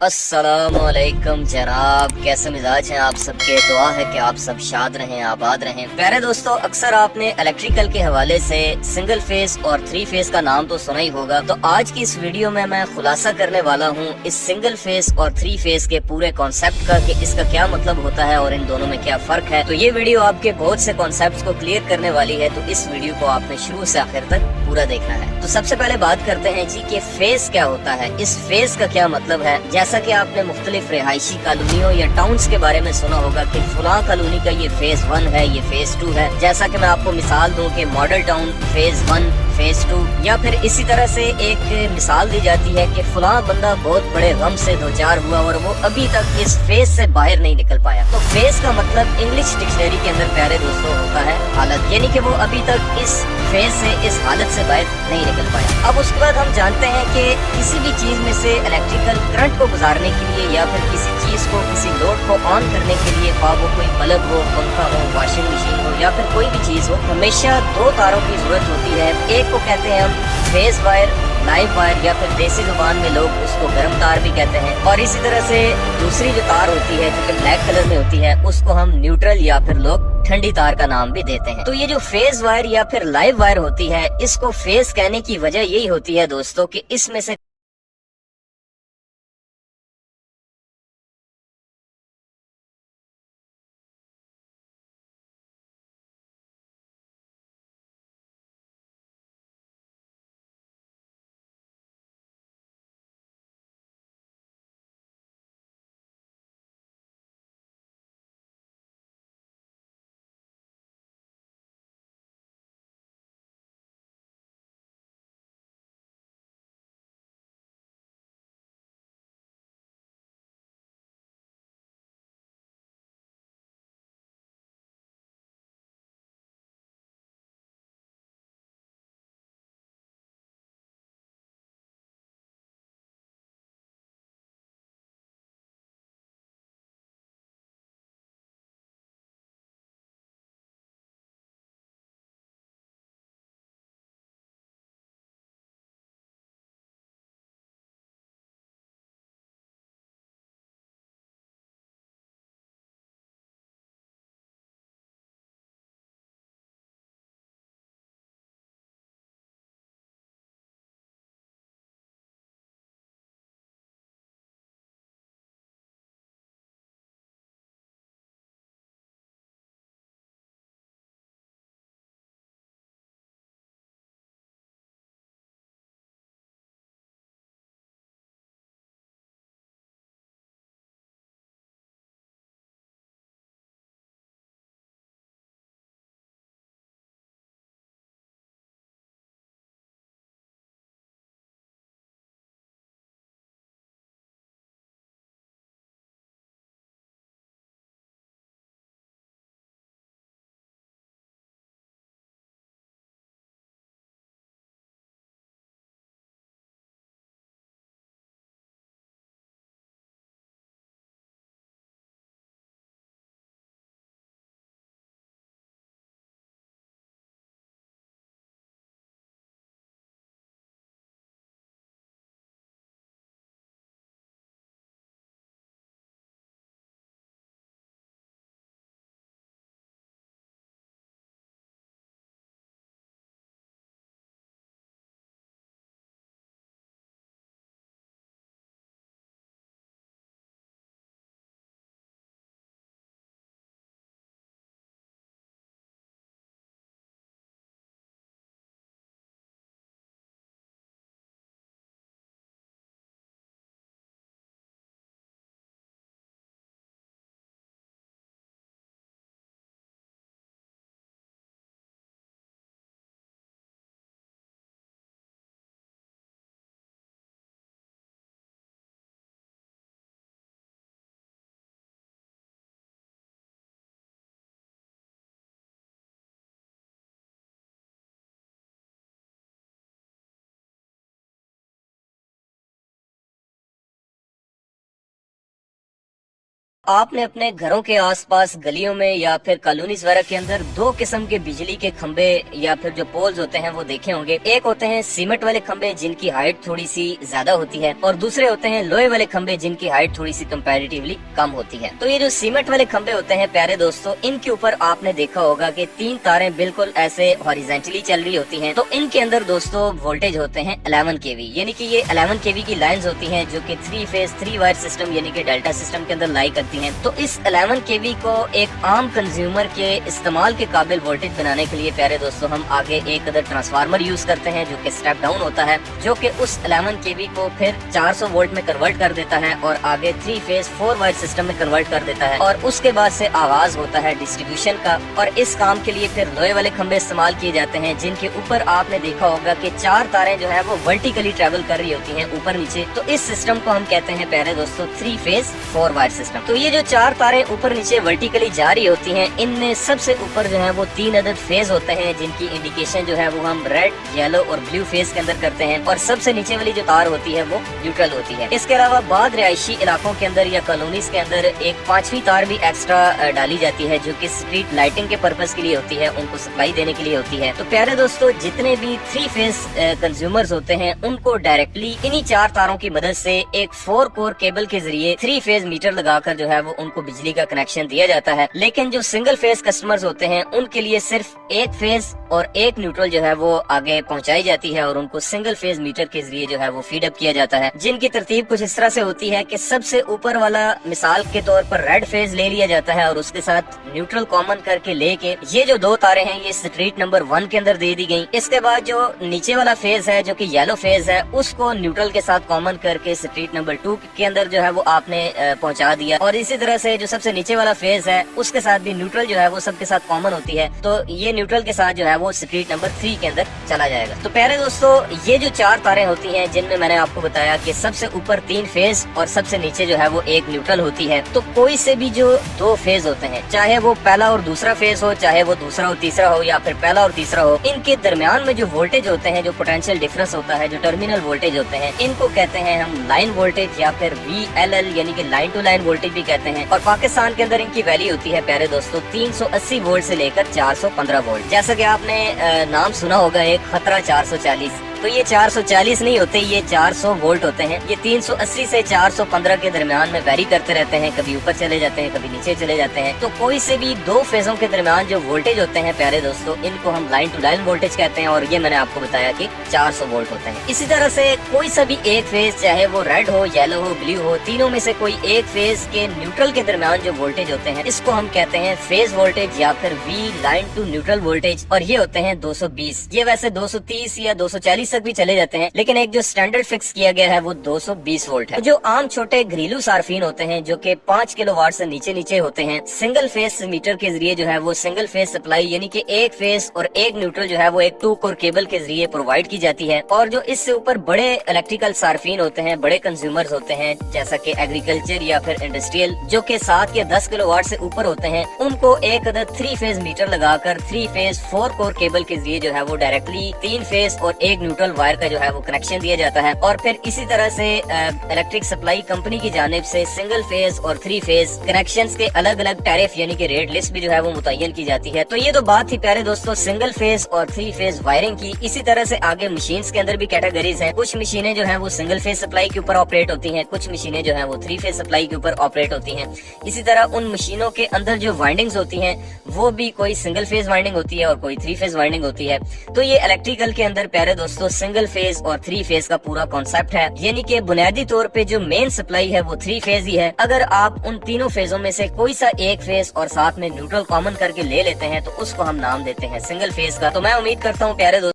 अस्सलामुअलैकुम जनाब, कैसे मिजाज हैं आप सबके। दुआ है कि आप सब शाद रहें, आबाद रहें। प्यारे दोस्तों, अक्सर आपने इलेक्ट्रिकल के हवाले से सिंगल फेस और 3 फेस का नाम तो सुना ही होगा। तो आज की इस वीडियो में मैं खुलासा करने वाला हूँ इस सिंगल फेस और 3 फेस के पूरे कॉन्सेप्ट का, कि इसका क्या मतलब होता है और इन दोनों में क्या फर्क है। तो ये वीडियो आपके बहुत से कॉन्सेप्ट को क्लियर करने वाली है, तो इस वीडियो को आपने शुरू से आखिर तक पूरा देखना है। तो सबसे पहले बात करते हैं जी कि फेस क्या होता है, इस फेस का क्या मतलब है। जैसा कि आपने मुख्तलिफ रिहायशी कॉलोनियों या टाउन्स के बारे में सुना होगा कि फुला कॉलोनी का ये फेज 1 है, ये फेज 2 है। जैसा कि मैं आपको मिसाल दूं कि मॉडल टाउन फेज 1, फेज 2, या फिर इसी तरह से एक मिसाल दी जाती है कि फुला बंदा बहुत बड़े गम से दो चार हुआ और वो अभी तक इस फेज से बाहर नहीं निकल पाया। तो फेज का मतलब इंग्लिश डिक्शनरी के अंदर प्यारे दोस्तों होता है हालत, यानी कि वो अभी तक इस फेज से, इस हालत से बाहर नहीं निकल पाया। अब उसके बाद हम जानते हैं कि किसी भी चीज में से इलेक्ट्रिकल करंट को गुजारने के लिए या फिर किसी चीज को, किसी लोड को ऑन करने के लिए, ख्वाह वो कोई बल्ब हो, पंखा हो, वॉशिंग मशीन हो या फिर कोई भी चीज हो, हमेशा 2 तारों की जरूरत होती है। एक को कहते हैं हम फेज वायर, लाइव वायर, या फिर देसी जुबान में लोग उसको गर्म तार भी कहते हैं। और इसी तरह से दूसरी जो तार होती है जो कि ब्लैक कलर में होती है, उसको हम न्यूट्रल या फिर लोग ठंडी तार का नाम भी देते हैं। तो ये जो फेज वायर या फिर लाइव वायर होती है, इसको फेज कहने की वजह यही होती है दोस्तों कि इसमें से आपने अपने घरों के आसपास गलियों में या फिर कॉलोनीज वगैरह के अंदर दो किस्म के बिजली के खंबे या फिर जो पोल्स होते हैं वो देखे होंगे। एक होते हैं सीमेंट वाले खंबे जिनकी हाइट थोड़ी सी ज्यादा होती है और दूसरे होते हैं लोहे वाले खंबे जिनकी हाइट थोड़ी सी कंपैरेटिवली कम होती है। तो ये जो सीमेंट वाले खंबे होते हैं प्यारे दोस्तों, इनके ऊपर आपने देखा होगा कि 3 तारें बिल्कुल ऐसे हॉरिजेंटली चल रही होती हैं। तो इनके अंदर दोस्तों वोल्टेज होते हैं 11 kV, यानी कि ये 11 kV की लाइंस होती हैं जो कि 3 फेज 3 वायर सिस्टम यानी कि डेल्टा सिस्टम के अंदर लाई करती हैं। तो इस 11 kV को एक आम कंज्यूमर के इस्तेमाल के काबिल वोल्टेज बनाने के लिए प्यारे दोस्तों हम आगे एक अदर ट्रांसफार्मर यूज करते हैं जो कि स्टेप डाउन होता है, जो कि उस 11 kV को फिर 400 वोल्ट में कन्वर्ट कर देता है और आगे 3 फेज 4 वायर सिस्टम में कन्वर्ट कर देता है। और उसके बाद से आगाज होता है डिस्ट्रीब्यूशन का। और इस काम के लिए फिर लोहे वाले खंबे इस्तेमाल किए जाते हैं जिनके ऊपर आपने देखा होगा कि 4 तारें जो है वो वर्टिकली ट्रेवल कर रही होती हैं ऊपर नीचे। तो इस सिस्टम को हम कहते हैं प्यारे दोस्तों 3 फेज 4 वायर सिस्टम। तो ये जो 4 तारें ऊपर नीचे वर्टिकली जा रही होती हैं, इनमें सबसे ऊपर जो है वो 3 अदद फेज होते हैं जिनकी इंडिकेशन जो है वो हम रेड, येलो और ब्लू फेज के अंदर करते हैं। और सबसे नीचे वाली जो तार होती है वो न्यूट्रल होती है। इसके अलावा बाद रिहायशी इलाकों के अंदर या कॉलोनीज के अंदर एक 5वीं तार भी एक्स्ट्रा डाली जाती है जो कि स्ट्रीट लाइटिंग के पर्पस के लिए होती है, उनको सप्लाई देने के लिए होती है। तो प्यारे दोस्तों, जितने भी 3 फेज कंज्यूमर्स होते हैं उनको डायरेक्टली इन्हीं 4 तारों की मदद से एक 4 कोर केबल के जरिए 3 फेज मीटर लगाकर जो है वो उनको बिजली का कनेक्शन दिया जाता है। लेकिन जो सिंगल फेज कस्टमर्स होते हैं उनके लिए सिर्फ एक फेज और एक न्यूट्रल जो है वो आगे पहुंचाई जाती है और उनको सिंगल फेज मीटर के जरिए जो है वो फीड अप किया जाता है, जिनकी तरतीब कुछ इस तरह से होती है कि सबसे ऊपर वाला मिसाल के तौर पर रेड फेज ले लिया जाता है और उसके साथ न्यूट्रल कॉमन करके लेके ये जो 2 तारें हैं ये स्ट्रीट नंबर 1 के अंदर दे दी गई। इसके बाद जो नीचे वाला फेज है जो कि येलो फेज है उसको न्यूट्रल के साथ कॉमन करके स्ट्रीट नंबर 2 के अंदर जो है वो आपने पहुंचा दिया। और इसी तरह से जो सबसे नीचे वाला फेज है उसके साथ भी न्यूट्रल जो है वो सबके साथ कॉमन होती है। तो ये न्यूट्रल के साथ जो है वो स्ट्रीट नंबर 3 के अंदर चला जाएगा। तो प्यारे दोस्तों, ये जो 4 तारें होती हैं जिनमें मैंने आपको बताया कि सबसे ऊपर 3 फेज और सबसे नीचे जो है वो एक न्यूट्रल होती है। तो कोई से भी जो 2 फेज होते हैं, चाहे वो पहला और दूसरा फेज हो, चाहे वो दूसरा और तीसरा हो या फिर पहला और तीसरा हो, इनके दरमियान में जो वोल्टेज होते हैं, जो पोटेंशियल डिफरेंस होता है, जो टर्मिनल वोल्टेज होते हैं, इनको कहते हैं हम लाइन वोल्टेज या फिर VLL यानी कि लाइन टू लाइन वोल्टेज भी कहते हैं। और पाकिस्तान के अंदर इनकी वैल्यू होती है प्यारे दोस्तों 380 वोल्ट से लेकर 415 वोल्ट। जैसा कि आपने नाम सुना होगा एक खतरा 440, तो ये 440 नहीं होते, ये 400 वोल्ट होते हैं। ये 380 से 415 के दरमियान में वेरी करते रहते हैं, कभी ऊपर चले जाते हैं, कभी नीचे चले जाते हैं। तो कोई से भी 2 फेजों के दरमियान जो वोल्टेज होते हैं प्यारे दोस्तों, इनको हम लाइन टू लाइन वोल्टेज कहते हैं और ये मैंने आपको बताया कि 400 वोल्ट होते हैं। इसी तरह से कोई सा भी एक फेज, चाहे वो रेड हो, येलो हो, ब्लू हो, तीनों में से कोई एक फेज के न्यूट्रल के दरमियान जो वोल्टेज होते हैं इसको हम कहते हैं फेज वोल्टेज या फिर V line to neutral voltage. और ये होते हैं 220। ये वैसे 230 या 240 तक भी चले जाते हैं, लेकिन एक जो स्टैंडर्ड फिक्स किया गया है वो 220 वोल्ट है। जो आम छोटे घरेलू सार्फिन होते हैं जो कि 5 किलोवाट से नीचे होते हैं, सिंगल फेज मीटर के जरिए जो है वो सिंगल फेज सप्लाई यानी कि एक फेज और एक न्यूट्रल जो है वो एक 2 कोर केबल के जरिए प्रोवाइड की जाती है। और जो इससे ऊपर बड़े इलेक्ट्रिकल सार्फिन होते हैं, बड़े कंज्यूमर्स होते हैं, जैसा कि एग्रीकल्चर या फिर इंडस्ट्रियल, जो कि 7 या 10 किलोवाट से ऊपर होते हैं, उनको एक अदद 3 फेज मीटर लगाकर 3 फेज 4 कोर केबल के जरिए जो है वो डायरेक्टली 3 फेज और एक न्यूट्रल वायर का जो है वो कनेक्शन दिया जाता है। और फिर इसी तरह से इलेक्ट्रिक सप्लाई कंपनी की जानिब से सिंगल फेज और 3 फेज कनेक्शंस के अलग अलग टैरिफ यानी कि रेट लिस्ट भी जो है वो मुतय्यन की जाती है। तो ये तो बात थी प्यारे दोस्तों सिंगल फेज और 3 फेज वायरिंग की। इसी तरह से आगे मशीन्स के अंदर भी कैटेगरीज हैं। कुछ मशीनें जो है वो सिंगल फेज सप्लाई के ऊपर ऑपरेट होती हैं, कुछ मशीनें जो है वो 3 फेज सप्लाई के ऊपर ऑपरेट होती हैं। इसी तरह उन मशीनों के अंदर जो वाइंडिंग्स होती हैं वो भी कोई सिंगल फेज वाइंडिंग होती है और कोई 3 फेज वाइंडिंग होती है। तो ये इलेक्ट्रिकल के अंदर प्यारे दोस्तों सिंगल फेज और 3 फेज का पूरा कॉन्सेप्ट है, यानी कि बुनियादी तौर पे जो मेन सप्लाई है वो 3 फेज ही है। अगर आप उन तीनों फेजों में से कोई सा एक फेज और साथ में न्यूट्रल कॉमन करके ले लेते हैं तो उसको हम नाम देते हैं सिंगल फेज का। तो मैं उम्मीद करता हूँ प्यारे दोस्तों